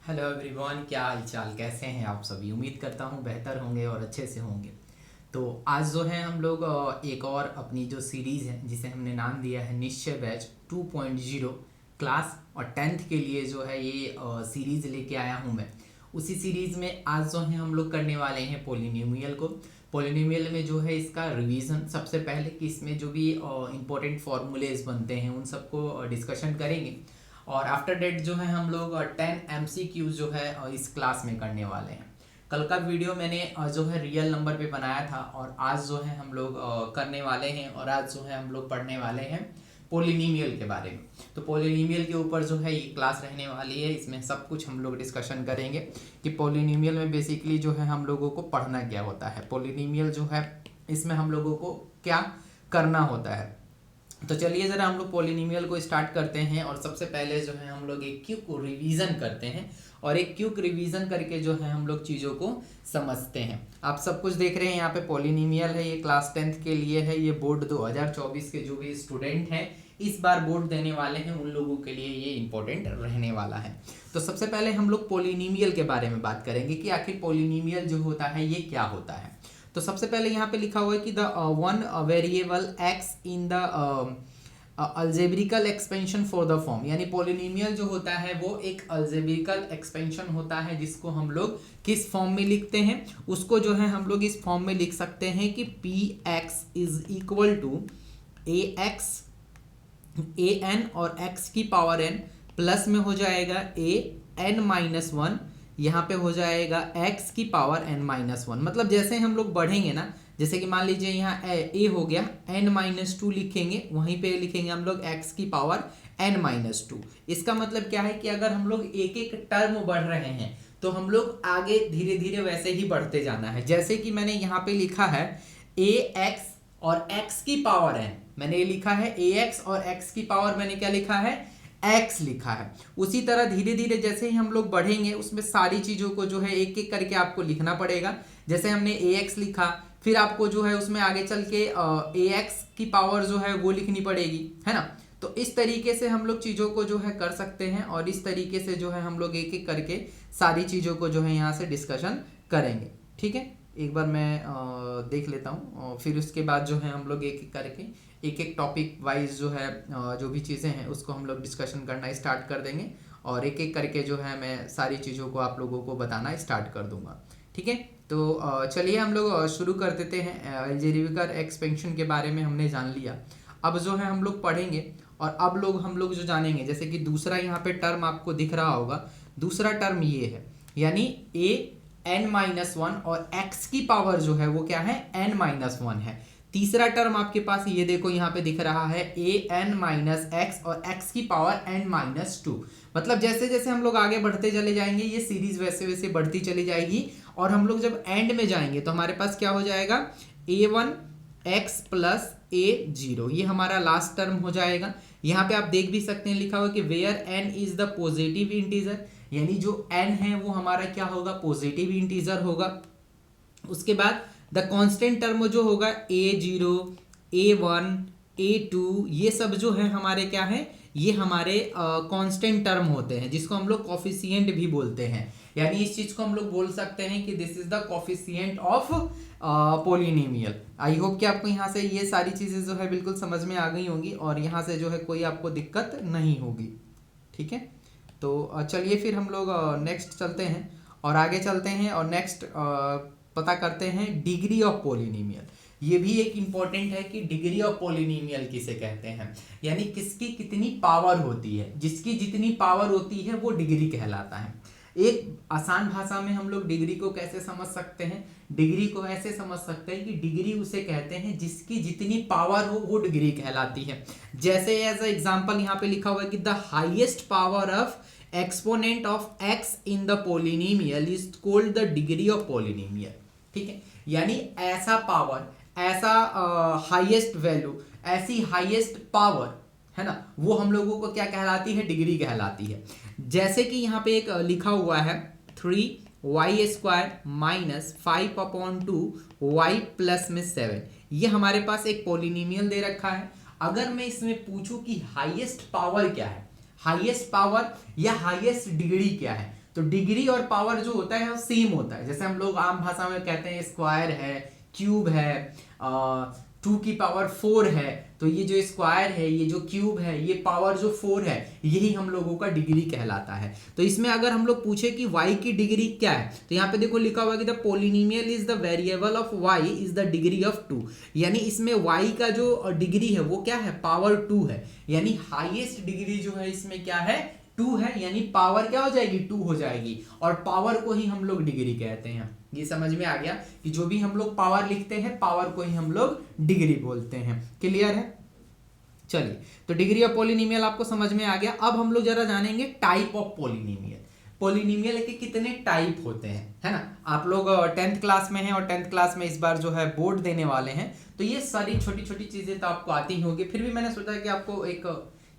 Hello everyone, क्या हाल चाल, कैसे हैं आप सभी। उम्मीद करता हूँ बेहतर होंगे और अच्छे से होंगे। तो आज जो है हम लोग एक और अपनी जो सीरीज़ है जिसे हमने नाम दिया है निश्चय बैच 2.0 क्लास और 10th के लिए जो है ये सीरीज़ लेके आया हूँ मैं। उसी सीरीज़ में आज जो है हम लोग करने वाले हैं पोलिनोमियल को। पोलिनोमियल में जो है इसका रिवीजन सबसे पहले कि इसमें जो भी इम्पोर्टेंट फार्मूलेज बनते हैं उन सबको डिस्कशन करेंगे। और आफ्टर डेट जो है हम लोग 10 MCQs जो है इस क्लास में करने वाले हैं। कल का वीडियो मैंने जो है रियल नंबर पे बनाया था और आज जो है हम लोग करने वाले हैं और आज जो है हम लोग पढ़ने वाले हैं पोलिनोमियल के बारे में। तो पोलिनोमियल के ऊपर जो है ये क्लास रहने वाली है। इसमें सब कुछ हम लोग डिस्कशन करेंगे कि पोलिनोमियल में बेसिकली जो है हम लोगों को पढ़ना क्या होता है, पोलिनोमियल जो है इसमें हम लोगों को क्या करना होता है। तो चलिए ज़रा हम लोग पोलिनोमियल को स्टार्ट करते हैं और सबसे पहले जो है हम लोग एक क्विक रिवीजन करते हैं और एक क्विक रिवीजन करके जो है हम लोग चीज़ों को समझते हैं। आप सब कुछ देख रहे हैं यहाँ पे पोलिनोमियल है, ये क्लास 10th के लिए है। ये बोर्ड 2024 के जो भी स्टूडेंट हैं इस बार बोर्ड देने वाले हैं उन लोगों के लिए ये इंपॉर्टेंट रहने वाला है। तो सबसे पहले हम लोग पोलिनोमियल के बारे में बात करेंगे कि आखिर पोलिनोमियल जो होता है ये क्या होता है। तो सबसे पहले यहाँ पे लिखा हुआ है कि the one variable X in the algebraic expansion for the form, यानी पोलिनोमियल जो होता है वो एक अल्जेब्रिकल एक्सपेंशन होता है जिसको हम लोग किस फॉर्म में लिखते हैं, उसको जो है हम लोग इस फॉर्म में लिख सकते हैं कि p x is equal to a x a n और एक्स की पावर एन प्लस में हो जाएगा ए एन माइनस वन, यहाँ पे हो जाएगा x की पावर n माइनस वन। मतलब जैसे हम लोग बढ़ेंगे ना, जैसे कि मान लीजिए यहाँ a हो गया, n माइनस टू लिखेंगे, वहीं पे लिखेंगे हम लोग x की पावर n माइनस टू। इसका मतलब क्या है कि अगर हम लोग एक एक टर्म बढ़ रहे हैं तो हम लोग आगे धीरे धीरे वैसे ही बढ़ते जाना है। जैसे कि मैंने यहाँ पे लिखा है ax और x की पावर n, मैंने ये लिखा है ax और x की पावर मैंने क्या लिखा है x लिखा है। उसी तरह धीरे धीरे जैसे ही हम लोग बढ़ेंगे उसमें सारी चीज़ों को जो है एक एक करके आपको लिखना पड़ेगा। जैसे हमने ax लिखा, फिर आपको जो है उसमें आगे चल के ax की पावर जो है वो लिखनी पड़ेगी, है ना। तो इस तरीके से हम लोग चीज़ों को जो है कर सकते हैं और इस तरीके से जो है हम लोग एक एक करके सारी चीज़ों को जो है यहाँ से डिस्कशन करेंगे। ठीक है, एक बार मैं देख लेता हूँ, फिर उसके बाद जो है हम लोग एक एक करके एक एक टॉपिक वाइज जो है जो भी चीज़ें हैं उसको हम लोग डिस्कशन करना स्टार्ट कर देंगे और एक एक करके जो है मैं सारी चीज़ों को आप लोगों को बताना स्टार्ट कर दूंगा। ठीक है, तो चलिए हम लोग शुरू कर देते हैं। अलजेब्रिकल एक्सपेंशन के बारे में हमने जान लिया, अब जो है हम लोग पढ़ेंगे और अब हम लोग जो जानेंगे, जैसे कि दूसरा यहाँ पे टर्म आपको दिख रहा होगा, दूसरा टर्म ये है, यानी ए एन माइनस वन और एक्स की पावर जो है वो क्या है एन माइनस वन है। तीसरा टर्म आपके पास ये देखो यहाँ पे दिख रहा है ए एन माइनस एक्स और एक्स की पावर एन माइनस टू। मतलब जैसे जैसे हम लोग आगे बढ़ते चले जाएंगे ये सीरीज वैसे वैसे बढ़ती चली जाएगी और हम लोग जब एंड में जाएंगे तो हमारे पास क्या हो जाएगा ए वन एक्स प्लस ए जीरो, ये हमारा लास्ट टर्म हो जाएगा। यहाँ पे आप देख भी सकते हैं लिखा हुआ कि where n is the positive integer, यानी जो n है वो हमारा क्या होगा पॉजिटिव इंटीजर होगा। उसके बाद द कांस्टेंट टर्म जो होगा a0 a1 a2 ये सब जो है हमारे क्या है, ये हमारे कांस्टेंट टर्म होते हैं जिसको हम लोग कोफिशिएंट भी बोलते हैं। यानी इस चीज को हम लोग बोल सकते हैं कि this is the coefficient of polynomial. I hope कि आपको यहाँ से ये सारी चीजें जो है बिल्कुल समझ में आ गई होंगी और यहाँ से जो है कोई आपको दिक्कत नहीं होगी। ठीक है, तो चलिए फिर हम लोग नेक्स्ट चलते हैं और आगे चलते हैं और नेक्स्ट पता करते हैं डिग्री ऑफ पोलिनोमियल। ये भी एक इम्पॉर्टेंट है कि डिग्री ऑफ पोलिनोमियल किसे कहते हैं, यानी किसकी कितनी पावर होती है, जिसकी जितनी पावर होती है वो डिग्री कहलाता है। एक आसान भाषा में हम लोग डिग्री को कैसे समझ सकते हैं, डिग्री को ऐसे समझ सकते हैं कि डिग्री उसे कहते हैं जिसकी जितनी पावर हो वो डिग्री कहलाती है। जैसे एज एग्जांपल यहाँ पे लिखा हुआ है कि the highest power of exponent of x in the polynomial is called the degree of polynomial. ठीक है, यानी ऐसा पावर, ऐसा हाईएस्ट वैल्यू, ऐसी हाईएस्ट पावर है ना, वो हम लोगों को क्या कहलाती है, डिग्री कहलाती है। जैसे कि यहाँ पे एक लिखा हुआ है 3y² माइनस 5/2y प्लस में 7, ये हमारे पास एक पोलिनोमियल दे रखा है। अगर मैं इसमें पूछूं कि हाईएस्ट पावर क्या है, हाईएस्ट पावर या हाईएस्ट डिग्री क्या है, तो डिग्री और पावर जो होता है वो सेम होता है। जैसे हम लोग आम भाषा में कहते हैं स्क्वायर है, क्यूब है, 2 की पावर 4 है, तो ये जो स्क्वायर है, ये जो क्यूब है, ये पावर जो 4 है, यही हम लोगों का डिग्री कहलाता है। तो इसमें अगर हम लोग पूछे कि y की डिग्री क्या है, तो यहाँ पे देखो लिखा हुआ कि the polynomial is the variable of y is the degree of 2, यानी इसमें y का जो डिग्री है वो क्या है, पावर 2 है, यानी हाईएस्ट डिग्री जो है इसमें क्या है, 2 है, यानी पावर क्या हो जाएगी, 2 हो जाएगी, और पावर को ही हम लोग डिग्री कहते हैं। ये समझ में आ गया कि जो भी हम लोग पावर लिखते हैं, पावर को ही हम लोग डिग्री बोलते हैं। क्लियर है? चलिए, तो डिग्री ऑफ पॉलिनोमियल आपको समझ में आ गया। अब हम लोग जरा जानेंगे टाइप ऑफ पॉलिनोमियल। पॉलिनोमियल के कितने टाइप होते हैं, है ना। आप लोग 10th क्लास में हैं और 10th क्लास में इस बार जो है बोर्ड देने वाले हैं, तो ये सारी छोटी छोटी चीजें तो आपको आती ही होगी, फिर भी मैंने सोचा कि आपको एक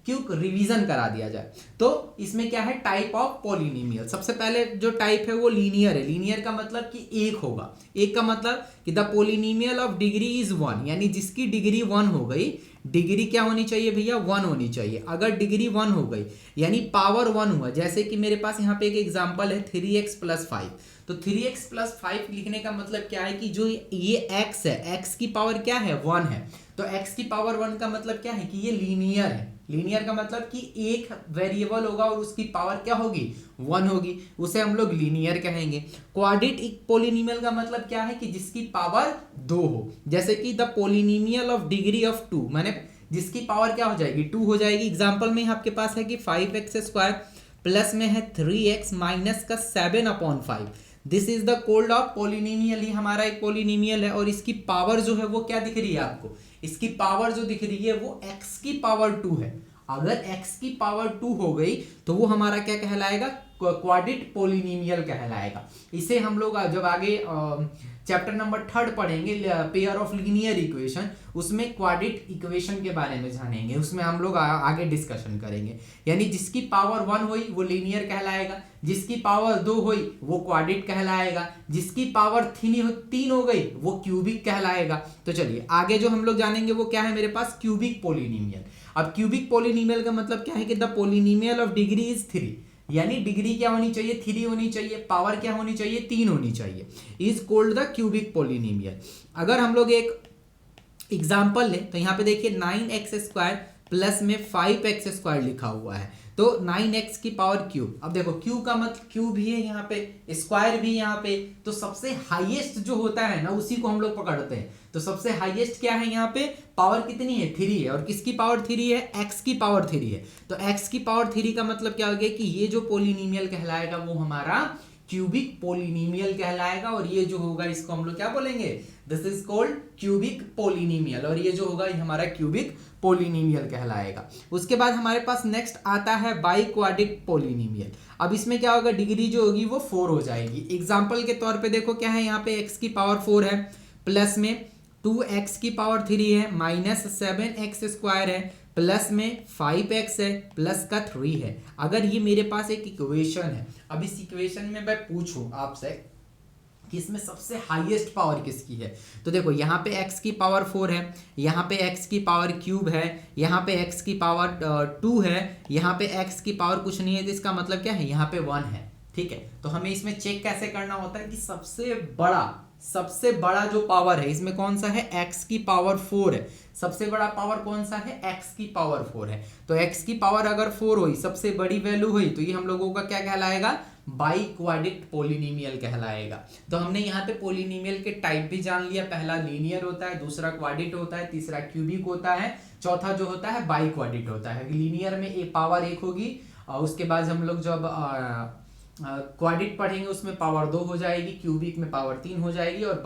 क्विक रिवीजन करा दिया जाए। तो इसमें क्या है, टाइप ऑफ पॉलिनोमियल। सबसे पहले जो टाइप है वो लीनियर है। लीनियर का मतलब कि एक होगा। एक का मतलब कि the polynomial of degree is 1, यानी जिसकी डिग्री 1 हो गई, डिग्री क्या होनी चाहिए भैया, 1 होनी चाहिए। अगर डिग्री 1 हो गई यानी पावर 1 हुआ, जैसे कि मेरे पास यहाँ पे एक एग्जांपल है 3x + 5, तो 3x + 5 लिखने का मतलब क्या है कि जो ये x है, x की पावर क्या है, 1 है, तो x की पावर 1 का मतलब क्या है कि ये लीनियर है। लीनियर का मतलब कि एक वेरिएबल होगा और उसकी पावर क्या होगी, 1 होगी, उसे हम लोग लीनियर कहेंगे। क्वाड्रेटिक पॉलिनोमियल का मतलब क्या है कि जिसकी पावर 2 हो, जैसे कि the polynomial of degree of 2, माने जिसकी पावर क्या हो जाएगी, 2 हो जाएगी। एग्जांपल में आपके पास है कि 5x² प्लस में है 3x माइनस का 7/5, this is the cold of polynomial. ये हमारा एक पॉलिनोमियल है और इसकी पावर जो है वो क्या दिख रही है आपको, इसकी पावर जो दिख रही है वो x की पावर 2 है। अगर x की पावर 2 हो गई तो वो हमारा क्या कहलाएगा, क्वाड्रेटिक पॉलिनोमियल कहलाएगा। इसे हम लोग जब आगे चैप्टर नंबर 3 पढ़ेंगे, पेयर ऑफ लीनियर इक्वेशन, उसमें क्वाड्रेटिक इक्वेशन के बारे में जानेंगे, उसमें हम लोग आगे डिस्कशन करेंगे। यानी जिसकी पावर 1 हुई वो लीनियर कहलाएगा, जिसकी पावर 2 हुई वो क्वाड्रेटिक कहलाएगा, जिसकी पावर 3 हो गई वो क्यूबिक कहलाएगा। तो चलिए आगे जो हम लोग जानेंगे वो क्या है, मेरे पास क्यूबिक पॉलिनोमियल। अब क्यूबिक पॉलिनोमियल का मतलब क्या है कि the polynomial of degree is 3, यानी डिग्री क्या होनी चाहिए, 3 होनी चाहिए, पावर क्या होनी चाहिए, 3 होनी चाहिए, is called the cubic polynomial. अगर हम लोग एक एग्जांपल लें तो यहाँ पे देखिए 9x² प्लस में 5x² लिखा हुआ है, तो 9x की पावर क्यूब। अब देखो क्यूब का मतलब क्यूब भी है यहाँ पे, स्क्वायर भी यहाँ पे, तो सबसे हाईएस्ट जो होता है ना उसी को हम लोग पकड़ते हैं। तो सबसे हाईएस्ट क्या है यहाँ पे, पावर कितनी है, 3 है, और किसकी पावर 3 है, x की पावर 3 है। तो x की पावर 3 का मतलब क्या हो गया कि ये जो पॉलिनोमियल कहलाएगा वो हमारा क्यूबिक पॉलिनोमियल कहलाएगा, और ये जो होगा इसको हम लोग क्या बोलेंगे, this is called cubic polynomial, और ये जो होगा ये हमारा क्यूबिक पॉलिनोमियल कहलाएगा। उसके बाद हमारे पास नेक्स्ट आता है बाइक्वाड्रिक पॉलिनोमियल। अब इसमें क्या होगा, डिग्री जो होगी वो 4 हो जाएगी। एग्जांपल के तौर पे देखो क्या है, यहाँ पे x की पावर 4 है, प्लस में 2x की पावर 3 है, माइनस 7x² है, प्लस में 5x है, प्लस का 3 है। अगर ये मेरे पास एक इक्वेशन है, अब इस इक्वेशन में मैं पूछूं आपसे कि इसमें सबसे हाईएस्ट पावर किसकी है, तो देखो यहाँ पे x की पावर 4 है, यहाँ पे x की पावर क्यूब है, यहाँ पे x की पावर 2 है, यहाँ पे x की पावर कुछ नहीं है, तो इसका मतलब क्या है, यहाँ पे 1 है। ठीक है, तो हमें इसमें चेक कैसे करना होता है कि सबसे बड़ा जो पावर है इसमें कौन सा है, x की पावर 4 है। सबसे बड़ा पावर कौन सा है, x की पावर 4 है। तो x की पावर अगर 4 हुई, सबसे बड़ी वैल्यू हुई, तो ये हम लोगों का क्या कहलाएगा, बाइक्वाड्रिक पॉलिनोमियल कहलाएगा। तो हमने यहाँ पे पॉलिनोमियल के टाइप भी जान लिया, पहला लीनियर होता है, दूसरा क्वाड्रेटिक होता है, तीसरा क्यूबिक होता है, चौथा जो होता है बाइक्वाड्रिक होता है। लीनियर में एक पावर 1 होगी, और उसके बाद हम लोग जब क्वाड्रेटिक पढ़ेंगे उसमें पावर 2 हो जाएगी, क्यूबिक में पावर 3 हो जाएगी, और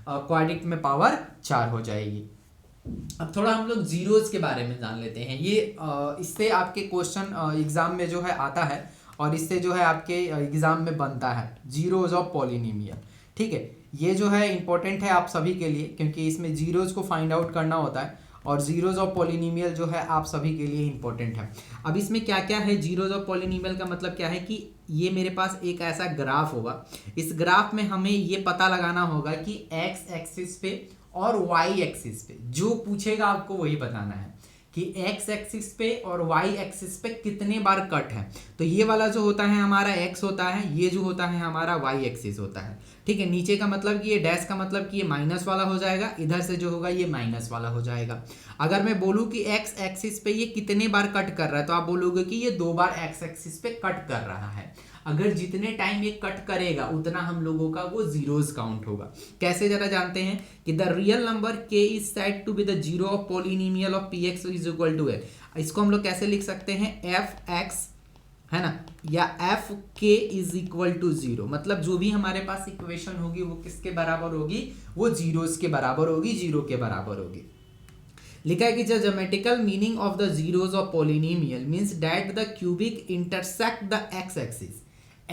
क्वाड्रेटिक में पावर 4 हो जाएगी। अब थोड़ा हम लोग जीरोज के बारे में जान लेते हैं। ये इससे आपके क्वेश्चन एग्जाम में जो है आता है, और इससे जो है आपके एग्जाम में बनता है, जीरोज ऑफ पॉलिनोमियल। ठीक है, ये जो है इंपॉर्टेंट है आप सभी के लिए, क्योंकि इसमें जीरोज को फाइंड आउट करना होता है, और जीरोज ऑफ पॉलिनोमियल जो है आप सभी के लिए इंपॉर्टेंट है। अब इसमें क्या क्या है, जीरोज ऑफ पॉलिनोमियल का मतलब क्या है कि ये मेरे पास एक ऐसा ग्राफ होगा, इस ग्राफ में हमें ये पता लगाना होगा कि एक्स एक्सिस पे और वाई एक्सिस पे जो पूछेगा आपको वही बताना है कि एक्स एक्सिस पे और वाई एक्सिस पे कितने बार कट है। तो ये वाला जो होता है हमारा एक्स होता है, ये जो होता है हमारा वाई एक्सिस होता है। ठीक है, नीचे का मतलब कि ये डैश का मतलब कि ये माइनस वाला हो जाएगा, इधर से जो होगा ये माइनस वाला हो जाएगा। अगर मैं बोलूँ कि एक्स एक्सिस पे ये कितने बार कट कर रहा है तो आप बोलोगे कि ये 2 बार एक्स एक्सिस पे कट कर रहा है। अगर जितने टाइम ये कट करेगा उतना हम लोगों का वो जीरोस काउंट होगा। कैसे जरा जानते हैं कि the real number k is said to be the zero of polynomial of px is equal to है। इसको हम लोग कैसे लिख सकते हैं, एफ एक्स है ना, या एफ के इज इक्वल टू जीरो। मतलब जो भी हमारे पास इक्वेशन होगी वो किसके बराबर होगी, वो जीरोस के बराबर होगी, जीरो के बराबर होगी। लिखा है कि the geometrical meaning of the zeros of polynomial means that the cubic intersect the x axis.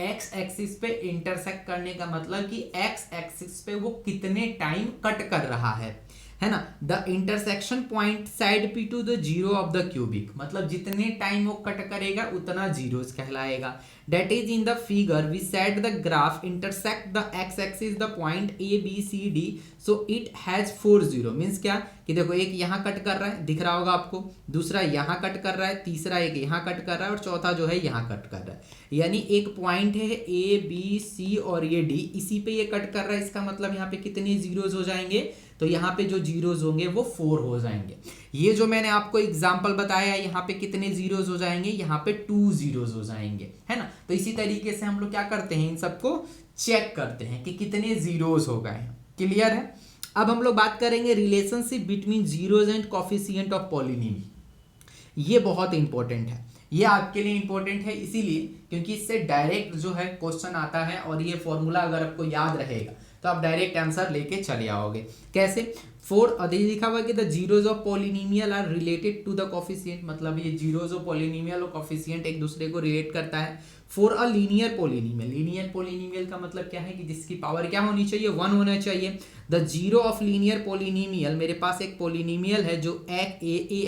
X axis पे इंटरसेक्ट करने का मतलब कि एक्स एक्सिस पे वो कितने टाइम कट कर रहा है ना। The intersection point side P to the zero of the cubic, मतलब जितने टाइम वो कट करेगा उतना जीरोस कहलाएगा। That is in the figure we said the graph intersect the x axis the point a b c d, so it has 4 0 means क्या कि देखो एक यहाँ कट कर रहा है दिख रहा होगा आपको, दूसरा यहाँ कट कर रहा है, तीसरा एक यहाँ कट कर रहा है और चौथा जो है यहाँ कट कर रहा है। यानी एक पॉइंट है a b c और ये d, इसी पे ये कट कर रहा है। इसका मतलब यहाँ पे कितने जीरोज हो जाएंगे, तो यहाँ पे जो जीरोज होंगे वो 4 हो जाएंगे। ये जो मैंने आपको एग्जांपल बताया यहाँ पे कितने जीरोज हो जाएंगे, यहाँ पे 2 जीरोज हो जाएंगे, है ना। तो इसी तरीके से हम लोग क्या करते हैं, इन सबको चेक करते हैं कि कितने जीरोज हो गए हैं। क्लियर है। अब हम लोग बात करेंगे relationship between zeros and coefficient of polynomial. ये बहुत इंपॉर्टेंट है, ये आपके लिए इंपॉर्टेंट है इसीलिए क्योंकि इससे डायरेक्ट जो है क्वेश्चन आता है और ये फॉर्मूला अगर आपको याद रहेगा तो आप डायरेक्ट आंसर लेके चले आओगे। कैसे, फोर लिखा हुआ कि the zeros of polynomial are related to the coefficient, मतलब ये जीरोज ऑफ पॉलिनोमियल और कोफिशिएंट एक दूसरे को रिलेट करता है। For a linear polynomial, linear polynomial का मतलब क्या है कि जिसकी पावर क्या होनी चाहिए, 1 होना चाहिए। The zero of linear polynomial, मेरे पास एक पॉलिनोमियल है जो ए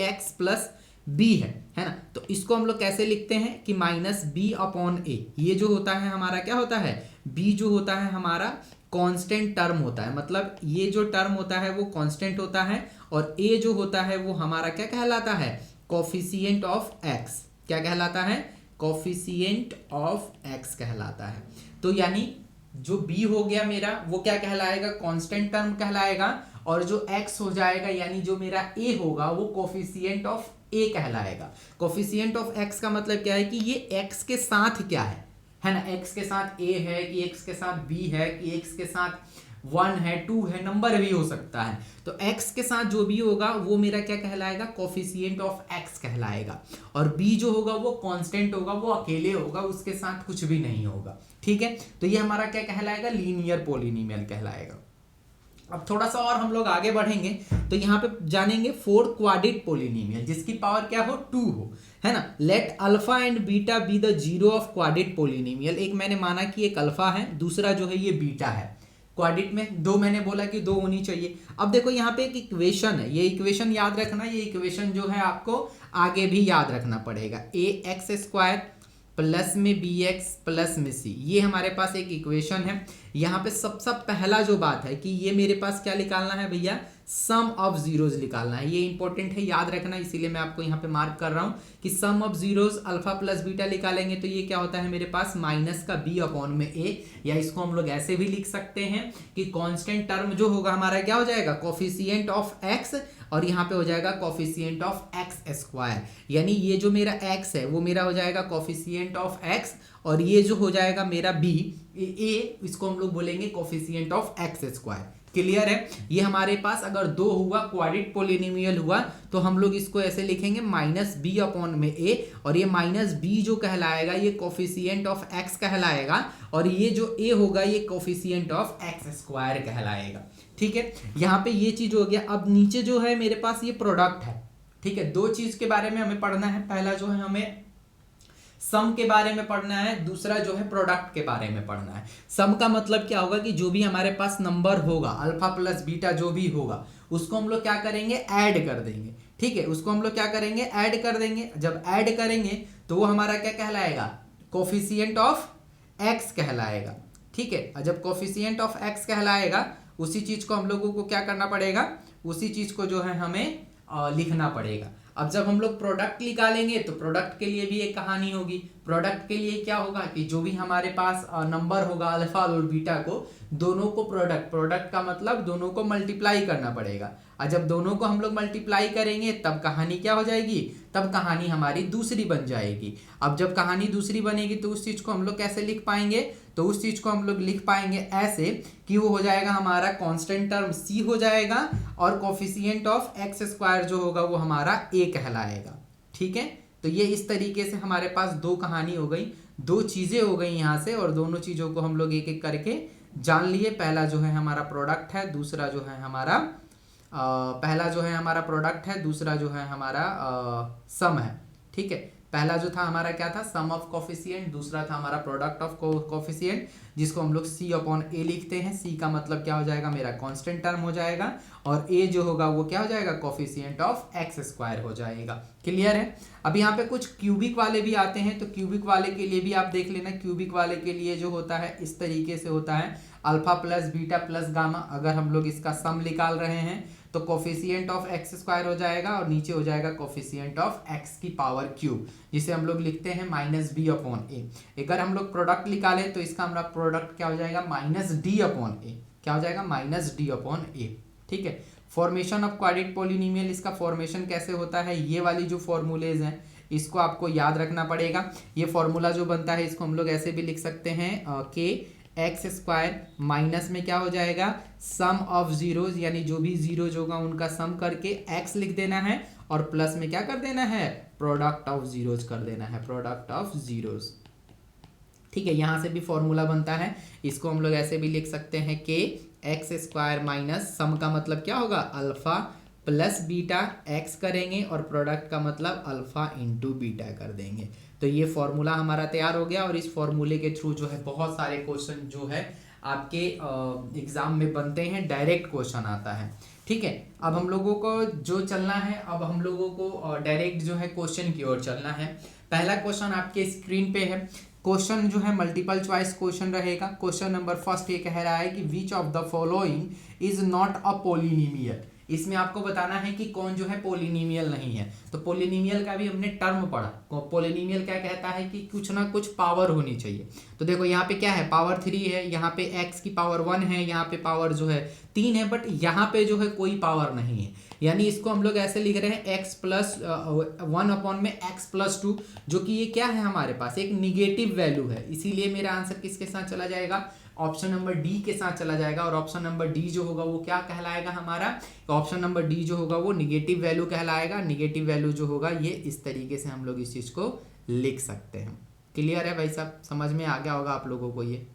एक्स प्लस बी है ना। तो इसको हम लोग कैसे लिखते हैं कि माइनस बी अपॉन ए। ये जो होता है हमारा क्या होता है, बी जो होता है हमारा कांस्टेंट टर्म होता है, मतलब ये जो टर्म होता है वो कांस्टेंट होता है और ए जो होता है वो हमारा क्या कहलाता है, कोफिशिएंट ऑफ एक्स। क्या कहलाता है, कोफिशिएंट ऑफ एक्स कहलाता है। तो यानी जो बी हो गया मेरा वो क्या कहलाएगा, कांस्टेंट टर्म कहलाएगा, और जो एक्स हो जाएगा यानी जो मेरा ए होगा वो कोफिशिएंट ऑफ ए कहलाएगा। कोफिशिएंट ऑफ एक्स का मतलब क्या है कि ये एक्स के साथ क्या है ना, एक्स के साथ ए है कि एक्स के साथ बी है कि एक्स के साथ 1 है 2 है, नंबर भी हो सकता है। तो एक्स के साथ जो भी होगा वो मेरा क्या कहलाएगा, कोफिशिएंट ऑफ एक्स कहलाएगा। और बी जो होगा वो कांस्टेंट होगा, वो अकेले होगा, उसके साथ कुछ भी नहीं होगा। ठीक है, तो ये हमारा क्या कहलाएगा, लीनियर पॉलिनोमियल कहलाएगा। अब थोड़ा सा और हम लोग आगे बढ़ेंगे तो यहाँ पे जानेंगे फोर्थ क्वाड्रेटिक पॉलिनोमियल जिसकी पावर क्या हो, 2 हो, है ना। Let alpha and beta B the zero of quadratic polynomial. एक मैंने माना कि एक अल्फा है, दूसरा जो है ये बीटा है। क्वाड्रेटिक में 2 मैंने बोला कि 2 होनी चाहिए। अब देखो यहाँ पे एक इक्वेशन है, ये इक्वेशन याद रखना, ये इक्वेशन जो है आपको आगे भी याद रखना पड़ेगा। ए एक्स स्क्वायर प्लस में बी एक्स प्लस में सी, ये हमारे पास एक इक्वेशन है। यहाँ पे सबसे पहला जो बात है कि ये मेरे पास क्या निकालना है भैया, सम ऑफ जीरोज निकालना है। ये इंपॉर्टेंट है, याद रखना, इसीलिए मैं आपको यहाँ पे मार्क कर रहा हूँ कि sum of zeros alpha plus beta निकालेंगे तो ये क्या होता है मेरे पास, माइनस का बी अपॉन में ए, या इसको हम लोग ऐसे भी लिख सकते हैं कि कांस्टेंट टर्म जो होगा हमारा क्या हो जाएगा, कोफिशिएंट ऑफ एक्स, और यहाँ पे हो जाएगा कोफिशिएंट ऑफ एक्स स्क्वायर। यानी ये जो मेरा एक्स है वो मेरा हो जाएगा कोफिशिएंट ऑफ एक्स, और ये जो हो जाएगा मेरा बी ए, इसको हम लोग बोलेंगे coefficient of x square. Clear है। ये हमारे पास अगर 2 हुआ, क्वाड्रेटिक पॉलिनोमियल हुआ, तो हम लोग इसको ऐसे लिखेंगे माइनस बी अपॉन में ए, और ये माइनस बी जो कहलाएगा ये कोफिशिएंट ऑफ एक्स कहलाएगा, और ये जो ए होगा ये कोफिशिएंट ऑफ एक्स स्क्वायर कहलाएगा। ठीक है, यहाँ पे ये चीज हो गया। अब नीचे जो है मेरे पास ये प्रोडक्ट है। ठीक है, 2 चीज के बारे में हमें पढ़ना है। पहला जो है हमें सम के बारे में पढ़ना है, दूसरा जो है प्रोडक्ट के बारे में पढ़ना है। सम का मतलब क्या होगा कि जो भी हमारे पास नंबर होगा, अल्फा प्लस बीटा जो भी होगा, उसको हम लोग क्या करेंगे, ऐड कर देंगे। ठीक है, उसको हम लोग क्या करेंगे, ऐड कर देंगे। जब ऐड करेंगे तो वो हमारा क्या कहलाएगा, कोफिशिएंट ऑफ एक्स कहलाएगा। ठीक है, और जब कोफिशिएंट ऑफ एक्स कहलाएगा उसी चीज को हम लोगों को क्या करना पड़ेगा, उसी चीज को जो है हमें लिखना पड़ेगा। अब जब हम लोग प्रोडक्ट निकालेंगे तो प्रोडक्ट के लिए भी एक कहानी होगी। प्रोडक्ट के लिए क्या होगा कि जो भी हमारे पास नंबर होगा अल्फा और बीटा को, दोनों को प्रोडक्ट का मतलब दोनों को मल्टीप्लाई करना पड़ेगा। और जब दोनों को हम लोग मल्टीप्लाई करेंगे तब कहानी क्या हो जाएगी, तब कहानी हमारी दूसरी बन जाएगी। अब जब कहानी दूसरी बनेगी तो उस चीज को हम लोग कैसे लिख पाएंगे, तो उस चीज को हम लोग लिख पाएंगे ऐसे कि वो हो जाएगा हमारा कांस्टेंट टर्म c हो जाएगा और कोफिशिएंट ऑफ एक्स स्क्वायर जो होगा वो हमारा a कहलाएगा। ठीक है, तो ये इस तरीके से हमारे पास दो कहानी हो गई, दो चीजें हो गई यहाँ से, और दोनों चीजों को हम लोग एक एक करके जान लिए। पहला जो है हमारा प्रोडक्ट है, दूसरा जो है हमारा पहला जो है हमारा प्रोडक्ट है, दूसरा जो है हमारा सम है। ठीक है, पहला जो था हमारा क्या था, सम ऑफ कोफिशिएंट, दूसरा था हमारा प्रोडक्ट ऑफ कोफिशिएंट, जिसको हम लोग c अपॉन ए लिखते हैं। c का मतलब क्या हो जाएगा, मेरा कांस्टेंट टर्म हो जाएगा, और a जो होगा वो क्या हो जाएगा, कोफिशिएंट ऑफ एक्स स्क्वायर हो जाएगा। क्लियर है। अब यहाँ पे कुछ क्यूबिक वाले भी आते हैं, तो क्यूबिक वाले के लिए भी आप देख लेना। क्यूबिक वाले के लिए जो होता है इस तरीके से होता है, alpha plus beta plus gamma. अगर हम लोग इसका सम निकाल रहे हैं तो कोफिशिएंट ऑफ एक्स स्क्वायर हो जाएगा, और नीचे हो जाएगा कोफिशिएंट ऑफ एक्स की पावर क्यूब, जिसे हम लोग लिखते हैं माइनस बी अपॉन ए। अगर हम लोग प्रोडक्ट निकालें तो इसका हमारा प्रोडक्ट क्या हो जाएगा, माइनस डी अपॉन ए। क्या हो जाएगा, माइनस डी अपॉन ए। ठीक है, फॉर्मेशन ऑफ क्वाड्रेटिक पॉलिनोमियल, इसका फॉर्मेशन कैसे होता है, ये वाली जो फॉर्मूलेज हैं इसको आपको याद रखना पड़ेगा। ये फॉर्मूला जो बनता है इसको हम लोग ऐसे भी लिख सकते हैं के एक्स स्क्वायर माइनस में क्या हो जाएगा, सम ऑफ जीरोज, यानी जो भी जीरोज होगा उनका सम करके एक्स लिख देना है, और प्लस में क्या कर देना है, प्रोडक्ट ऑफ जीरोज कर देना है, प्रोडक्ट ऑफ जीरोज। ठीक है, यहां से भी फॉर्मूला बनता है, इसको हम लोग ऐसे भी लिख सकते हैं के एक्स स्क्वायर माइनस सम का मतलब क्या होगा, अल्फा प्लस बीटा एक्स करेंगे, और प्रोडक्ट का मतलब अल्फा इंटू बीटा कर देंगे। तो ये फॉर्मूला हमारा तैयार हो गया, और इस फॉर्मूले के थ्रू जो है बहुत सारे क्वेश्चन जो है आपके एग्जाम में बनते हैं, डायरेक्ट क्वेश्चन आता है। ठीक है, अब हम लोगों को जो चलना है, अब हम लोगों को डायरेक्ट जो है क्वेश्चन की ओर चलना है। पहला क्वेश्चन आपके स्क्रीन पे है। क्वेश्चन जो है मल्टीपल चॉइस क्वेश्चन रहेगा। क्वेश्चन नंबर फर्स्ट ये कह रहा है कि which of the following is not a polynomial. इसमें आपको बताना है कि कौन जो है पॉलिनोमियल नहीं है। तो पॉलिनोमियल का भी हमने टर्म पढ़ा। पॉलिनोमियल क्या कहता है कि कुछ ना कुछ पावर होनी चाहिए। तो देखो यहाँ पे क्या है, पावर 3 है, यहाँ पे x की पावर 1 है, यहाँ पे पावर जो है 3 है, बट यहाँ पे जो है कोई पावर नहीं है। यानी इसको हम लोग ऐसे लिख रहे हैं x प्लस 1 अपॉन में x प्लस 2, जो कि ये क्या है हमारे पास एक निगेटिव वैल्यू है। इसीलिए मेरा आंसर किसके साथ चला जाएगा, ऑप्शन नंबर डी के साथ चला जाएगा। और ऑप्शन नंबर डी जो होगा वो क्या कहलाएगा हमारा, ऑप्शन नंबर डी जो होगा वो निगेटिव वैल्यू कहलाएगा। निगेटिव वैल्यू जो होगा ये इस तरीके से हम लोग इस चीज को लिख सकते हैं। क्लियर है भाई साहब, समझ में आ गया होगा आप लोगों को ये।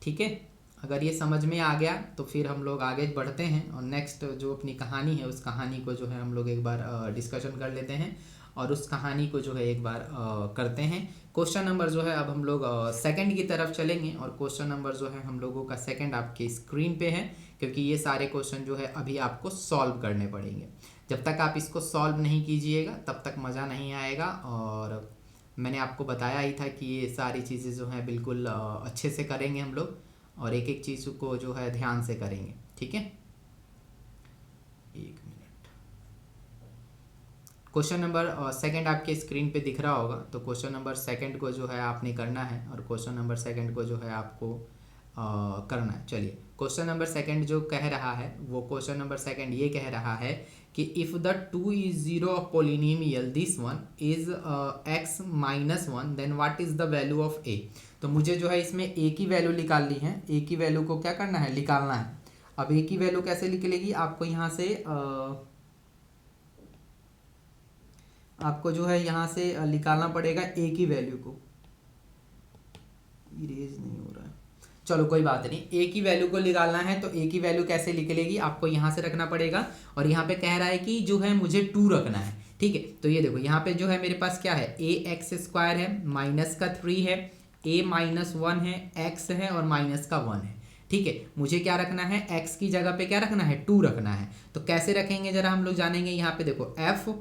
ठीक है, अगर ये समझ में आ गया तो फिर हम लोग आगे बढ़ते हैं, और नेक्स्ट जो अपनी कहानी है उस कहानी को जो है हम लोग एक बार डिस्कशन कर लेते हैं, और उस कहानी को जो है एक बार करते हैं। क्वेश्चन नंबर जो है अब हम लोग सेकंड की तरफ चलेंगे, और क्वेश्चन नंबर जो है हम लोगों का सेकंड आपके स्क्रीन पे है, क्योंकि ये सारे क्वेश्चन जो है अभी आपको सॉल्व करने पड़ेंगे। जब तक आप इसको सॉल्व नहीं कीजिएगा तब तक मज़ा नहीं आएगा। और मैंने आपको बताया ही था कि ये सारी चीज़ें जो है बिल्कुल अच्छे से करेंगे हम लोग, और एक एक चीज़ को जो है ध्यान से करेंगे। ठीक है, एक मिनट। क्वेश्चन नंबर सेकंड आपके स्क्रीन पे दिख रहा होगा, तो क्वेश्चन नंबर सेकंड को जो है आपने करना है, और क्वेश्चन नंबर सेकंड को जो है आपको करना है। चलिए, क्वेश्चन नंबर सेकंड जो कह रहा है वो क्वेश्चन नंबर सेकंड ये कह रहा है कि if the 2 is zero of polynomial this one is x minus 1 then what is the value of a। तो मुझे जो है इसमें a की वैल्यू निकालनी है। a की वैल्यू को क्या करना है, निकालना है। अब a की वैल्यू कैसे निकलेगी, आपको यहाँ से आपको जो है यहाँ से निकालना पड़ेगा a की वैल्यू को। इरेज नहीं हो रहा है, चलो कोई बात नहीं। a की वैल्यू को निकालना है, तो a की वैल्यू कैसे निकलेगी, आपको यहाँ से रखना पड़ेगा, और यहाँ पे कह रहा है कि जो है मुझे 2 रखना है। ठीक है, तो ये देखो यहाँ पे जो है मेरे पास क्या है, a एक्स स्क्वायर है, माइनस का 3 है, a माइनस 1 है, x है, और माइनस का 1 है। ठीक है, मुझे क्या रखना है, x की जगह पे क्या रखना है, 2 रखना है। तो कैसे रखेंगे जरा हम लोग जानेंगे। यहाँ पे देखो f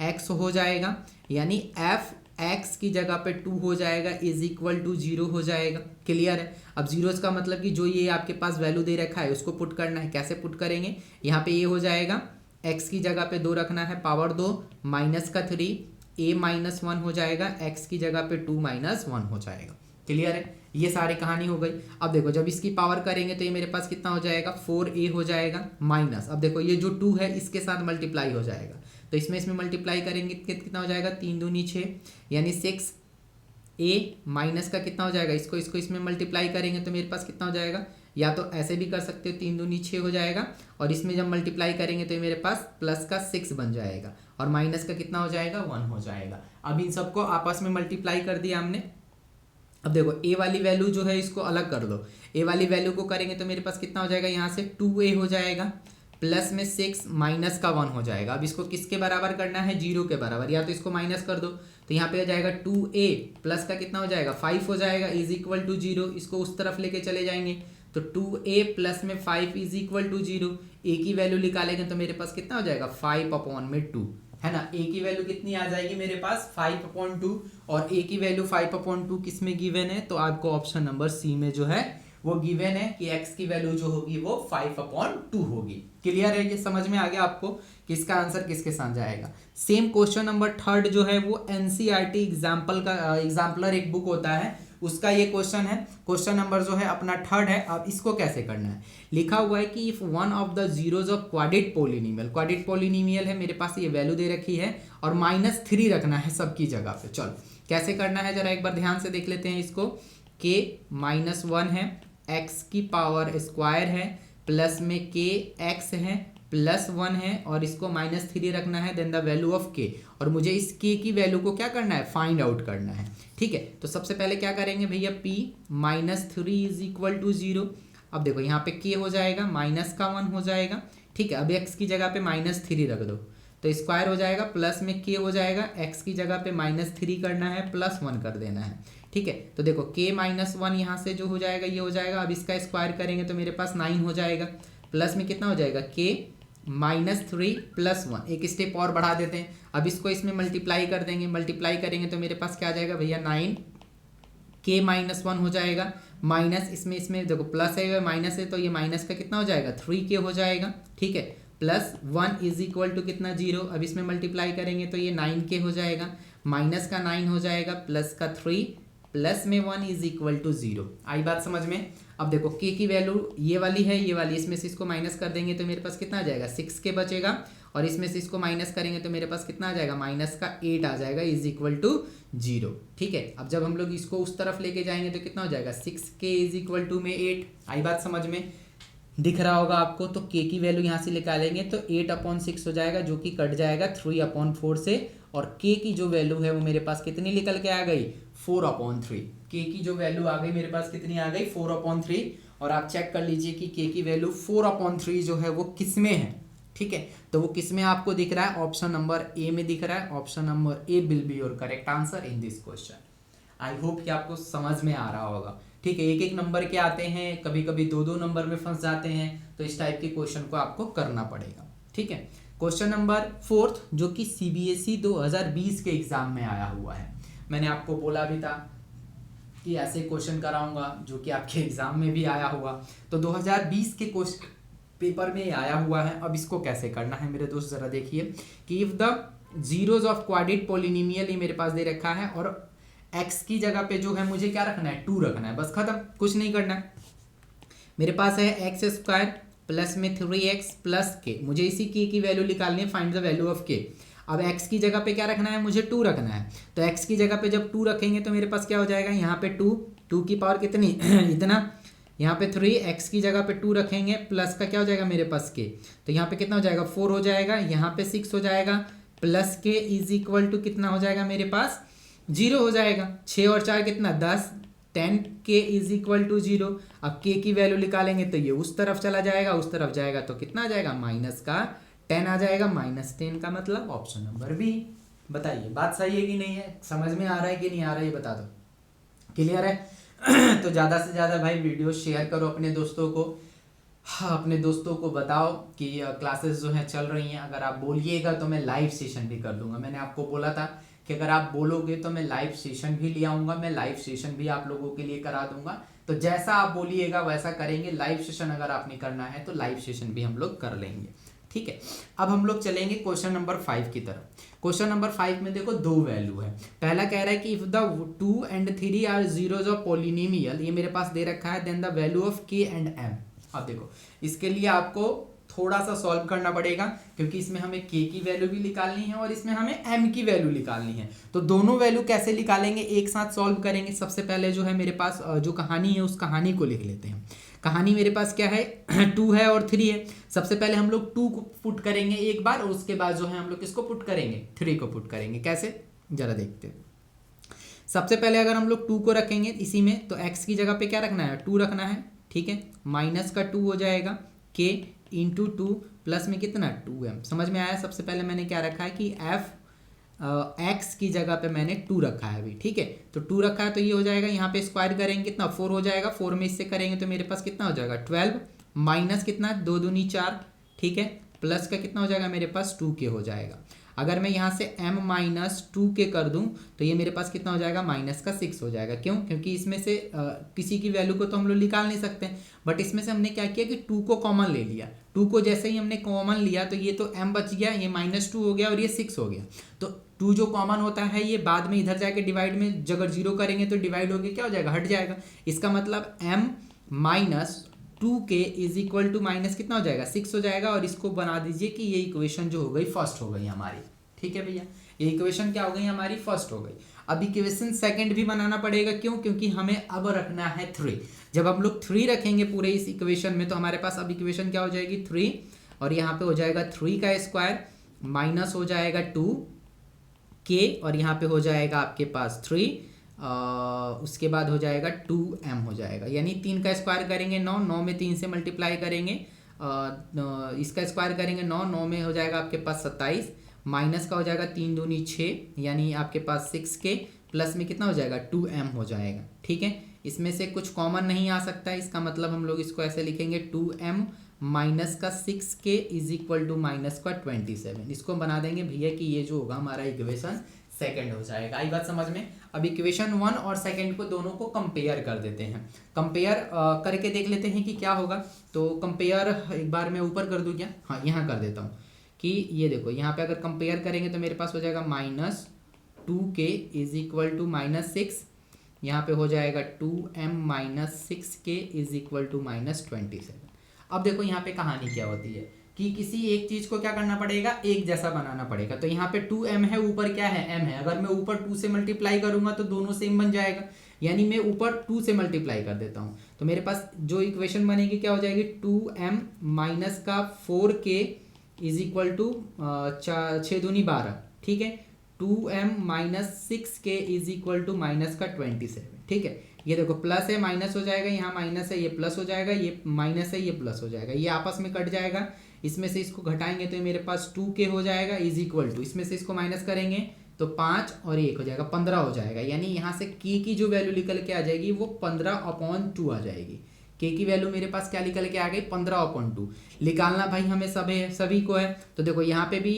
x हो जाएगा, यानी f x की जगह पे 2 हो जाएगा, इज इक्वल टू 0 हो जाएगा। क्लियर है। अब जीरोस का मतलब कि जो ये आपके पास वैल्यू दे रखा है उसको पुट करना है। कैसे पुट करेंगे, यहाँ पे ये हो जाएगा x की जगह पे 2 रखना है, पावर 2 माइनस का 3, a माइनस 1 हो जाएगा, x की जगह पे 2 माइनस 1 हो जाएगा। क्लियर है, ये सारी कहानी हो गई। अब देखो जब इसकी पावर करेंगे तो ये मेरे पास कितना हो जाएगा, 4a हो जाएगा माइनस, अब देखो ये जो 2 है इसके साथ मल्टीप्लाई हो जाएगा, तो इसमें मल्टीप्लाई करेंगे कितना हो जाएगा, 3 दूनी 6 यानी 6a माइनस का कितना हो जाएगा, इसको इसमें मल्टीप्लाई करेंगे तो मेरे पास कितना हो जाएगा, या तो ऐसे भी कर सकते हो, 3 दूनी 6 हो जाएगा, और इसमें जब मल्टीप्लाई करेंगे तो मेरे पास प्लस का 6 बन जाएगा, और माइनस का कितना हो जाएगा, 1 हो जाएगा। अब इन सबको आपस में मल्टीप्लाई कर दिया हमने। अब देखो ए वाली वैल्यू जो है इसको अलग कर दो, ए वाली वैल्यू को करेंगे तो मेरे पास कितना हो जाएगा, यहाँ से 2a हो जाएगा, प्लस में 6 माइनस का 1 हो जाएगा। अब इसको किसके बराबर करना है, 0 के बराबर, या तो इसको माइनस कर दो, तो यहाँ पे आ जाएगा 2a प्लस का कितना हो जाएगा, 5 हो जाएगा, इज इक्वल टू 0, इसको उस तरफ लेके चले जाएंगे, तो 2a प्लस में 5 इज इक्वल टू 0, a की वैल्यू निकालेंगे तो मेरे पास कितना हो जाएगा, 5/2 है ना। a की वैल्यू कितनी आ जाएगी मेरे पास, 5/2, और a की वैल्यू 5/2 किस में गिवन है, तो आपको ऑप्शन नंबर सी में जो है वो गिवन है कि x की वैल्यू जो होगी वो 5/2 होगी। क्लियर है, ये समझ में आ गया आपको कि इसका आंसर किसके साथ जाएगा। सेम क्वेश्चन नंबर 3 जो है वो एनसीईआरटी एग्जाम्पलर एक बुक होता है, उसका ये क्वेश्चन है, क्वेश्चन नंबर जो है अपना 3 है। अब इसको कैसे करना है, लिखा हुआ है कि if one of the zeros of quadratic polynomial है, मेरे पास ये वैल्यू दे रखी है, और -3 रखना है सबकी जगह पे। चलो कैसे करना है जरा एक बार ध्यान से देख लेते हैं इसको। k -1 है, x की पावर स्क्वायर है, प्लस में k x है, +1 है, और इसको -3 रखना है, then the value of k, और मुझे इस k की वैल्यू को क्या करना है, फाइंड आउट करना है। ठीक है, तो सबसे पहले क्या करेंगे भैया, p -3 इज इक्वल टू 0। अब देखो यहाँ पे k हो जाएगा, माइनस का 1 हो जाएगा। ठीक है, अब x की जगह पे -3 रख दो, तो स्क्वायर हो जाएगा, प्लस में k हो जाएगा, x की जगह पे -3 करना है, +1 कर देना है। ठीक है, तो देखो k -1 यहाँ से जो हो जाएगा ये हो जाएगा, अब इसका स्क्वायर करेंगे तो मेरे पास 9 हो जाएगा, प्लस में कितना हो जाएगा, k -3 +1, एक स्टेप और बढ़ा देते हैं, अब इसको इसमें मल्टीप्लाई कर देंगे, मल्टीप्लाई करेंगे तो मेरे पास क्या आ जाएगा भैया, 9 k -1 हो जाएगा, माइनस इसमें देखो प्लस है माइनस है, तो ये माइनस का कितना हो जाएगा, 3k हो जाएगा। ठीक है, +1 इज इक्वल टू कितना, 0, अब इसमें मल्टीप्लाई करेंगे तो ये 9k हो जाएगा, माइनस का 9 हो जाएगा, प्लस का 3, प्लस में 1 इज इक्वल टू 0। आई बात समझ में। अब देखो k की वैल्यू ये वाली है, ये वाली, इसमें से इसको माइनस कर देंगे तो मेरे पास कितना आ जाएगा, 6k बचेगा, और इसमें से इसको माइनस करेंगे तो मेरे पास कितना आ जाएगा, माइनस का 8 आ जाएगा, इज इक्वल टू 0। ठीक है, अब जब हम लोग इसको उस तरफ लेके जाएंगे तो कितना हो जाएगा, 6k इज इक्वल टू में 8। आई बात समझ में, दिख रहा होगा आपको। तो k की वैल्यू यहाँ से निकालेंगे तो 8/6 हो जाएगा, जो कि कट जाएगा 3/4 से, और k की जो वैल्यू है वो मेरे पास कितनी निकल के आ गई, 4/3। k की जो वैल्यू आ गई मेरे पास कितनी आ गई, 4/3, और आप चेक कर लीजिए कि k की वैल्यू 4/3 जो है वो किस में है। ठीक है, तो वो किस में आपको दिख रहा है, ऑप्शन नंबर ए में दिख रहा है। Option number A will be your correct answer in this question. I hope कि आपको समझ में आ रहा होगा। ठीक है, एक एक नंबर के आते हैं, कभी कभी 2-2 नंबर में फंस जाते हैं, तो इस टाइप के क्वेश्चन को आपको करना पड़ेगा। ठीक है, क्वेश्चन नंबर 4 जो कि CBSE 2020 के एग्जाम में आया हुआ है। मैंने आपको बोला भी था कि ऐसे क्वेश्चन कराऊंगा जो कि आपके एग्जाम में भी आया हुआ, तो 2020 के क्वेश्चन पेपर में आया हुआ है। अब इसको कैसे करना है मेरे दोस्त, जरा देखिए कि if the zeros of quadratic polynomial, ये मेरे पास दे रखा है, और x की जगह पे जो है मुझे क्या रखना है, 2 रखना है, बस खत्म, कुछ नहीं करना है। मेरे पास है x² प्लस में 3x प्लस k, मुझे इसी k की वैल्यू निकालनी है, find the value of k। अब x की जगह पे क्या रखना है, मुझे 2 रखना है, तो x की जगह पे जब 2 रखेंगे तो मेरे पास क्या हो जाएगा, यहाँ पे 2 की पावर कितनी इतना, यहाँ पे 3, x की जगह पे 2 रखेंगे, प्लस का क्या हो जाएगा मेरे पास k, तो यहाँ पे कितना हो जाएगा, 4 हो जाएगा, यहाँ पे 6 हो जाएगा, plus k is equal to कितना हो जाएगा मेरे पास, 0 हो जाएगा। 6 और 4 कितना, 10, 10k इज इक्वल टू 0। अब k की वैल्यू निकालेंगे तो ये उस तरफ चला जाएगा, उस तरफ जाएगा तो कितना आ जाएगा, माइनस का 10 आ जाएगा, -10 का मतलब ऑप्शन नंबर बी। बताइए बात सही है कि नहीं है, समझ में आ रहा है कि नहीं आ रहा है, ये बता दो। क्लियर है तो ज़्यादा से ज़्यादा भाई वीडियो शेयर करो अपने दोस्तों को। हाँ, अपने दोस्तों को बताओ कि क्लासेस जो हैं चल रही हैं। अगर आप बोलिएगा तो मैं लाइव सेशन भी कर दूंगा। मैंने आपको बोला था कि अगर आप बोलोगे तो मैं लाइव सेशन भी ले आऊँगा, मैं लाइव सेशन भी आप लोगों के लिए करा दूंगा। तो जैसा आप बोलिएगा वैसा करेंगे। लाइव सेशन अगर आपने करना है तो लाइव सेशन भी हम लोग कर लेंगे। ठीक है। अब हम लोग चलेंगे क्वेश्चन नंबर 5 की तरफ। क्वेश्चन नंबर 5 में देखो दो वैल्यू है। पहला कह रहा है कि if the 2 and 3 are zeros of polynomial, ये मेरे पास दे रखा है, then the value of k and m। अब देखो इसके लिए आपको थोड़ा सा सॉल्व करना पड़ेगा, क्योंकि इसमें हमें k की वैल्यू भी निकालनी है और इसमें हमें m की वैल्यू निकालनी है। तो दोनों वैल्यू कैसे निकालेंगे, एक साथ सॉल्व करेंगे। सबसे पहले जो है मेरे पास जो कहानी है उस कहानी को लिख लेते हैं। कहानी मेरे पास क्या है 2 है और 3 है। सबसे पहले हम लोग 2 को पुट करेंगे एक बार, और उसके बाद जो है हम लोग किसको पुट करेंगे, 3 को पुट करेंगे। कैसे, जरा देखते हैं। सबसे पहले अगर हम लोग 2 को रखेंगे इसी में, तो x की जगह पे क्या रखना है, 2 रखना है, ठीक है। माइनस का 2 हो जाएगा k इंटू 2 प्लस में कितना 2m। समझ में आया। सबसे पहले मैंने क्या रखा है कि x की जगह पे मैंने 2 रखा है अभी, ठीक है। तो 2 रखा है तो ये हो जाएगा, यहाँ पे स्क्वायर करेंगे कितना 4 हो जाएगा, 4 में इससे करेंगे तो मेरे पास कितना हो जाएगा 12, माइनस कितना 2 दूनी 4, ठीक है, प्लस का कितना हो जाएगा मेरे पास 2k हो जाएगा। अगर मैं यहाँ से m माइनस 2k कर दूं तो ये मेरे पास कितना हो जाएगा, माइनस का 6 हो जाएगा। क्यों, क्योंकि इसमें से किसी की वैल्यू को तो हम लोग निकाल नहीं सकते, बट इसमें से हमने क्या किया कि 2 को कॉमन ले लिया। 2 को जैसे ही हमने कॉमन लिया तो ये तो m बच गया, ये -2 हो गया और ये 6 हो गया। तो 2 जो कॉमन होता है ये बाद में इधर जाके डिवाइड में अगर 0 करेंगे तो डिवाइड होके क्या हो जाएगा, हट जाएगा। इसका मतलब m minus 2k is equal to minus कितना हो जाएगा 6 हो जाएगा। और इसको बना दीजिए कि ये इक्वेशन जो हो गई फर्स्ट हो गई हमारी, ठीक है भैया। ये इक्वेशन क्या हो गई हमारी, फर्स्ट हो गई। अब इक्वेशन सेकंड भी बनाना पड़ेगा, क्यों, क्योंकि हमें अब रखना है 3। जब हम लोग 3 रखेंगे पूरे इस इक्वेशन में तो हमारे पास अब इक्वेशन क्या हो जाएगी 3, और यहाँ पे हो जाएगा 3 का स्क्वायर माइनस हो जाएगा 2k, और यहाँ पे हो जाएगा आपके पास 3, उसके बाद हो जाएगा 2m हो जाएगा। यानी 3 का स्क्वायर करेंगे 9, 9 में 3 से मल्टीप्लाई करेंगे, इसका स्क्वायर करेंगे 9, 9 में हो जाएगा आपके पास 27, माइनस का हो जाएगा 3 दूनी 6, यानी आपके पास 6k, प्लस में कितना हो जाएगा 2m हो जाएगा, ठीक है। इसमें से कुछ कॉमन नहीं आ सकता है, इसका मतलब हम लोग इसको ऐसे लिखेंगे 2m माइनस का 6k is equal to minus का 27। इसको बना देंगे भैया कि ये जो होगा हमारा इक्वेशन सेकंड हो जाएगा। आई बात समझ में। अब इक्वेशन 1 और सेकंड को दोनों को कंपेयर कर देते हैं। कंपेयर करके देख लेते हैं कि क्या होगा। तो कंपेयर एक बार मैं ऊपर कर दूं क्या, हाँ यहाँ कर देता हूँ कि ये देखो यहाँ पे अगर कंपेयर करेंगे तो मेरे पास हो जाएगा -2k इज इक्वल टू -6, यहाँ पे हो जाएगा 2m minus 6k is equal to -27। अब देखो यहाँ पे कहानी क्या होती है कि किसी एक चीज को क्या करना पड़ेगा, एक जैसा बनाना पड़ेगा। तो यहाँ पे 2m है, ऊपर क्या है m है। अगर मैं ऊपर 2 से मल्टीप्लाई करूंगा तो दोनों सेम बन जाएगा, यानी मैं ऊपर 2 से मल्टीप्लाई कर देता हूँ तो मेरे पास जो इक्वेशन बनेगी क्या हो जाएगी 2m माइनस का 4k इज इक्वल टू 6 दूनी 12, ठीक है। 2m minus 6k is equal to minus का 27, ठीक है। ये देखो प्लस है माइनस हो जाएगा, यहाँ माइनस है ये प्लस हो जाएगा, ये माइनस है ये प्लस हो जाएगा, ये आपस में कट जाएगा। इसमें से इसको घटाएंगे तो ये मेरे पास 2k हो जाएगा इज इक्वल टू, इसमें से इसको माइनस करेंगे तो 5 और 1 हो जाएगा 15 हो जाएगा। यानी यहाँ से k की जो वैल्यू निकल के आ जाएगी वो 15/2 आ जाएगी। k की वैल्यू मेरे पास क्या निकल के आ गई 15/2। निकालना भाई हमें सभी को है। तो देखो यहाँ पे भी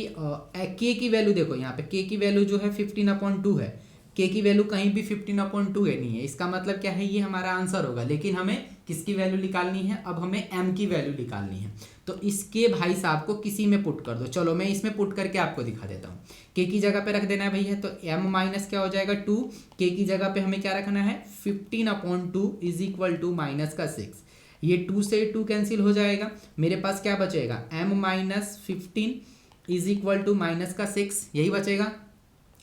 k की वैल्यू देखो, यहाँ पे k की वैल्यू जो है 15/2 है। k की वैल्यू कहीं भी 15/2 है नहीं है, इसका मतलब क्या है, ये हमारा आंसर होगा। लेकिन हमें किसकी वैल्यू निकालनी है, अब हमें m की वैल्यू निकालनी है। तो इसके भाई साहब को किसी में पुट कर दो। चलो मैं इसमें पुट करके आपको दिखा देता हूँ। k की जगह पे रख देना है भैया, तो m माइनस क्या हो जाएगा 2, k की जगह पे हमें क्या रखना है 15/2 इज इक्वल टू माइनस का 6। ये 2 से 2 कैंसिल हो जाएगा, मेरे पास क्या बचेगा m minus 15 is equal to minus का 6, यही बचेगा।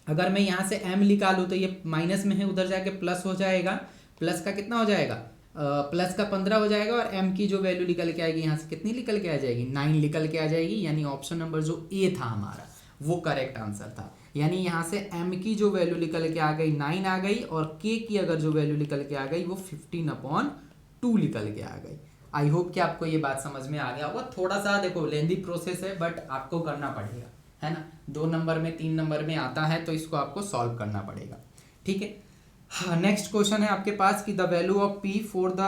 अगर मैं यहाँ से m निकालूँ तो ये माइनस में है, उधर जाके प्लस हो जाएगा, प्लस का कितना हो जाएगा प्लस का 15 हो जाएगा, और m की जो वैल्यू निकल के आएगी यहाँ से कितनी निकल के आ जाएगी 9 निकल के आ जाएगी। यानी ऑप्शन नंबर जो ए था हमारा वो करेक्ट आंसर था। यानी यहाँ से m की जो वैल्यू निकल के आ गई 9 आ गई, और k की अगर जो वैल्यू निकल के आ गई वो 15/2 निकल के आ गई। आई होप कि आपको ये बात समझ में आ गया होगा। थोड़ा सा देखो लेंदी प्रोसेस है, बट आपको करना पड़ेगा, है ना। 2 नंबर में 3 नंबर में आता है तो इसको आपको सॉल्व करना पड़ेगा, ठीक है। हाँ, नेक्स्ट क्वेश्चन है आपके पास कि the value of p for the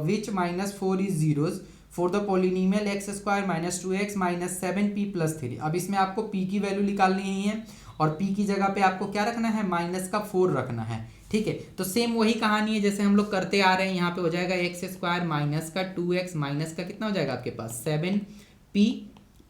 which -4 is zeros for the polynomial x² -2x -7p + 3। अब इसमें आपको p की वैल्यू निकालनी ही है, और p की जगह पे आपको क्या रखना है -4 रखना है, ठीक है। तो सेम वही कहानी है जैसे हम लोग करते आ रहे हैं। यहाँ पे हो जाएगा x² -2x माइनस का कितना हो जाएगा आपके पास 7p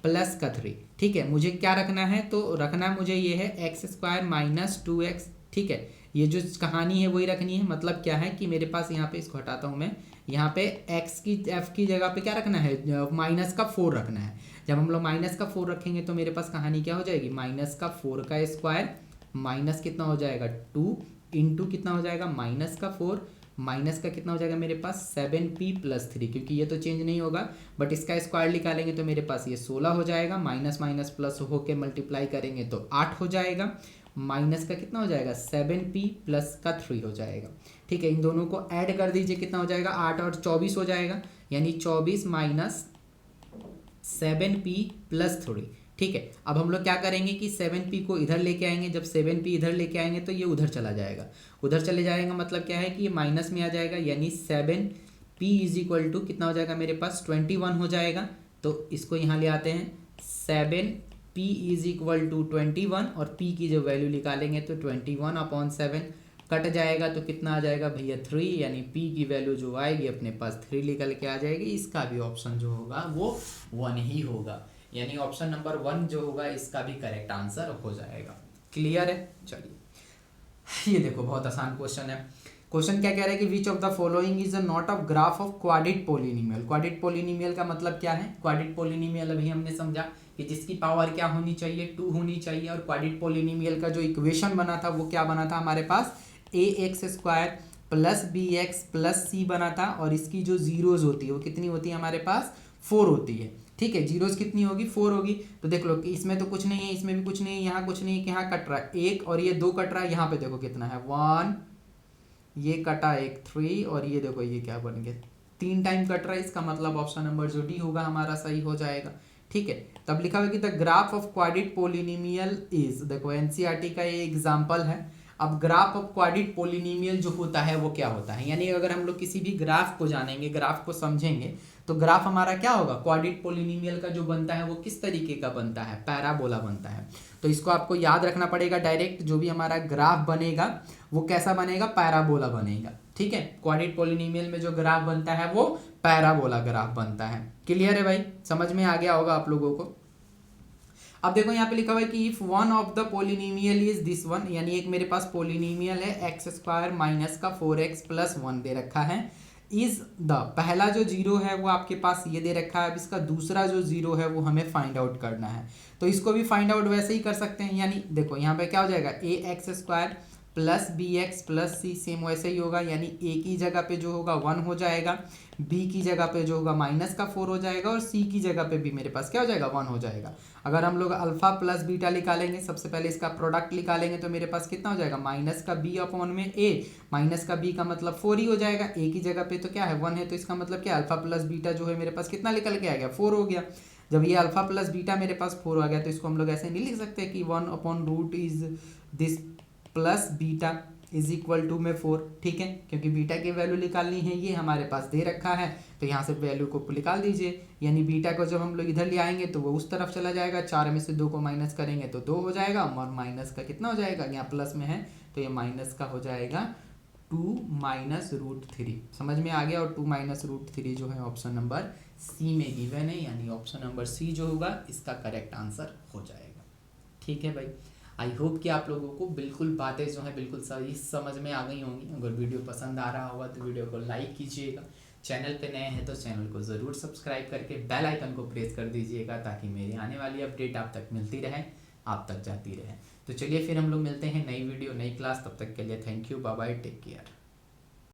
प्लस का 3। ठीक है, मुझे क्या रखना है, तो रखना मुझे ये है एक्स स्क्वायर माइनस 2x। ठीक है, ये जो कहानी है वही रखनी है। मतलब क्या है कि मेरे पास यहाँ पे, इसको हटाता हूँ मैं, यहाँ पे x की f की जगह पे क्या रखना है, माइनस का 4 रखना है। जब हम लोग माइनस का 4 रखेंगे तो मेरे पास कहानी क्या हो जाएगी, माइनस का 4 का स्क्वायर माइनस कितना हो जाएगा 2 इंटू कितना हो जाएगा माइनस का 4 माइनस का कितना हो जाएगा मेरे पास 7p प्लस 3, क्योंकि ये तो चेंज नहीं होगा, बट इसका स्क्वायर निकालेंगे तो मेरे पास ये 16 हो जाएगा। माइनस माइनस प्लस होके मल्टीप्लाई करेंगे तो 8 हो जाएगा। माइनस का कितना हो जाएगा 7p प्लस का 3 हो जाएगा। ठीक है, इन दोनों को ऐड कर दीजिए, कितना हो जाएगा 8 और 24 हो जाएगा, यानी 24 माइनस 7p प्लस 3। ठीक है, अब हम लोग क्या करेंगे कि 7p को इधर लेके आएंगे। जब 7p इधर लेके आएंगे तो ये उधर चला जाएगा, उधर चले जाएगा, मतलब क्या है कि ये माइनस में आ जाएगा, यानी 7p इज इक्वल टू कितना हो जाएगा मेरे पास 21 हो जाएगा। तो इसको यहाँ ले आते हैं, 7p इज इक्वल टू 21 और p की जो वैल्यू निकालेंगे तो 21/7 कट जाएगा तो कितना आ जाएगा भैया 3, यानी p की वैल्यू जो आएगी अपने पास 3 निकल के आ जाएगी। इसका भी ऑप्शन जो होगा वो 1 ही होगा, यानी ऑप्शन नंबर 1 जो होगा इसका भी करेक्ट आंसर हो जाएगा। क्लियर है? चलिए ये देखो बहुत आसान क्वेश्चन है। क्वेश्चन क्या कह रहा है कि which of the following is a not of graph of quadratic polynomial. Quadratic polynomial का मतलब क्या है, क्वाड्रेटिक पॉलिनोमियल अभी हमने समझा कि जिसकी पावर क्या होनी चाहिए 2 होनी चाहिए, और क्वाड्रेटिक पॉलिनोमियल का जो इक्वेशन बना था वो क्या बना था हमारे पास ax² plus bx plus c बना था, और इसकी जो जीरोज होती है वो कितनी होती है हमारे पास 4 होती है। ठीक है, जीरोज कितनी होगी 4 होगी। तो देख लो कि इसमें तो कुछ नहीं है, इसमें भी कुछ नहीं है, यहाँ कुछ नहीं है, यहाँ कट रहा है 1 और ये 2 कट रहा है, यहाँ पे देखो कितना है 1, ये कटा 1 3 और ये देखो ये क्या बन गया 3 टाइम कट रहा है। इसका मतलब ऑप्शन नंबर जो डी होगा हमारा सही हो जाएगा। ठीक है, तब लिखा हुआ कि the graph of quadratic polynomial is, देखो एनसीईआरटी का ये एग्जांपल है। अब ग्राफ ऑफ क्वाड्रेटिक पॉलिनोमियल जो होता है वो क्या होता है, यानी अगर हम लोग किसी भी ग्राफ को जानेंगे, ग्राफ को समझेंगे, तो ग्राफ हमारा क्या होगा, क्वाड्रेटिक पॉलिनोमियल का जो बनता है वो किस तरीके का बनता है, पैराबोला बनता है। तो इसको आपको याद रखना पड़ेगा, डायरेक्ट जो भी हमारा ग्राफ बनेगा वो कैसा बनेगा, पैराबोला बनेगा। ठीक है, क्वाड्रेटिक पॉलिनोमियल में जो ग्राफ बनता है वो पैराबोला ग्राफ बनता है। क्लियर है भाई, समझ में आ गया होगा आप लोगों को। अब देखो यहाँ पे लिखा हुआ है कि if one of the polynomial is this one, यानी एक मेरे पास पॉलिनोमियल है x² माइनस का 4x प्लस 1 दे रखा है, इज द, पहला जो जीरो है वो आपके पास ये दे रखा है, अब इसका दूसरा जो जीरो है वो हमें फाइंड आउट करना है। तो इसको भी फाइंड आउट वैसे ही कर सकते हैं, यानी देखो यहाँ पे क्या हो जाएगा ax² plus bx plus c, same वैसे ही होगा, यानी a की जगह पे जो होगा 1 हो जाएगा, b की जगह पे जो होगा माइनस का 4 हो जाएगा, और c की जगह पे भी मेरे पास क्या हो जाएगा 1 हो जाएगा। अगर हम लोग अल्फा प्लस बीटा निकालेंगे, सबसे पहले इसका प्रोडक्ट निकालेंगे तो मेरे पास कितना हो जाएगा माइनस का b अपॉन में a, माइनस का b का मतलब 4 ही हो जाएगा, a की जगह पे तो क्या है 1 है, तो इसका मतलब क्या अल्फा प्लस बीटा जो है मेरे पास कितना निकल के आ गया 4 हो गया। जब ये अल्फा प्लस बीटा मेरे पास 4 आ गया तो इसको हम लोग ऐसे नहीं लिख सकते कि 1 upon root is this plus beta is equal to में 4। ठीक है, क्योंकि बीटा की वैल्यू निकालनी है, ये हमारे पास दे रखा है, तो यहाँ से वैल्यू को निकाल दीजिए, यानी बीटा को जब हम लोग इधर ले आएंगे तो वो उस तरफ चला जाएगा, 4 में से 2 को माइनस करेंगे तो 2 हो जाएगा, और माइनस का कितना हो जाएगा, यहाँ प्लस में है तो ये माइनस का हो जाएगा 2 माइनस रूट 3। समझ में आ गया, और 2 माइनस रूट 3 जो है ऑप्शन नंबर सी में गिवन है, यानी ऑप्शन नंबर सी जो होगा इसका करेक्ट आंसर हो जाएगा। ठीक है भाई, आई होप कि आप लोगों को बिल्कुल बातें जो है बिल्कुल सही समझ में आ गई होंगी। अगर वीडियो पसंद आ रहा होगा तो वीडियो को लाइक कीजिएगा, चैनल पे नए हैं तो चैनल को ज़रूर सब्सक्राइब करके बेल आइकन को प्रेस कर दीजिएगा, ताकि मेरी आने वाली अपडेट आप तक मिलती रहे, आप तक जाती रहे। तो चलिए फिर हम लोग मिलते हैं नई वीडियो नई क्लास, तब तक के लिए thank you, bye bye, take care.